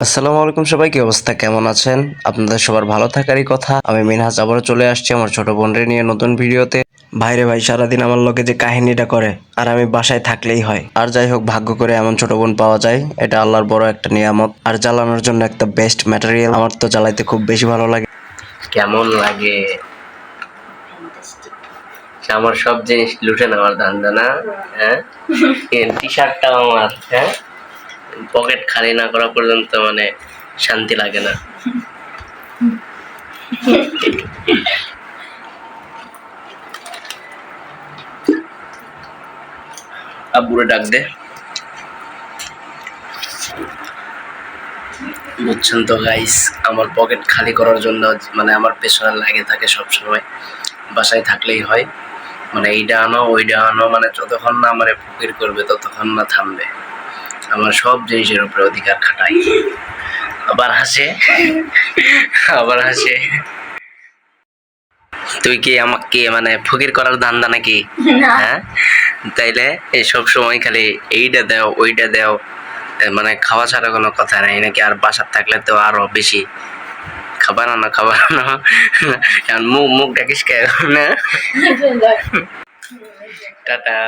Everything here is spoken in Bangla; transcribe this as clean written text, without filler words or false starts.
আসসালামু আলাইকুম সবাই, কি অবস্থা, কেমন আছেন? আপনাদের সবার ভালো থাকারই কথা। আমি মিনহাজ আবারও চলে আসছি আমার ছোট বোনরে নিয়ে নতুন ভিডিওতে। ভাইরে ভাই, সারাদিন আমার লগে যে কাহিনীটা করে, আর আমি বাসায় থাকলেই হয়। আর যাই হোক, ভাগ্য করে এমন ছোট বোন পাওয়া যায়, এটা আল্লাহর বড় একটা নিয়ামত। আর জ্বালানোর জন্য একটা বেস্ট ম্যাটেরিয়াল। আমার তো জ্বালাইতে খুব বেশি ভালো লাগে। কেমন লাগে? আমার সব জিনিস লুটে নেওয়ার ধান্দা না? হ্যাঁ, টি শার্টটাও আমার। হ্যাঁ, পকেট খালি না করা পর্যন্ত মানে শান্তি লাগে না। আব্বুরে ডাক দে। বুঝছেন তো গাইস, আমার পকেট খালি করার জন্য মানে আমার পেছনে লাগে থাকে সব সময়। বাসায় থাকলেই হয় মানে এইটা আনো ওইটা আনো, মানে যতক্ষণ না আমার ফকির করবে ততক্ষণ না থামবে। আমার সব জিনিসের উপরে অধিকার খাটাই। আবার হাসে, আবার হাসে। তুই কি আমাকে মানে ফকির করার ধান্দা নাকি? হ্যাঁ, তাইলে এই সব সময় খালি এইটা দাও ওইটা দাও, মানে খাওয়া ছাড়া কোনো কথা নাই নাকি? আর বাসার থাকলে তো আরো বেশি খাবার আনো খাবার আনো। মুখ মুখ ডাকিস কে না? টাটা।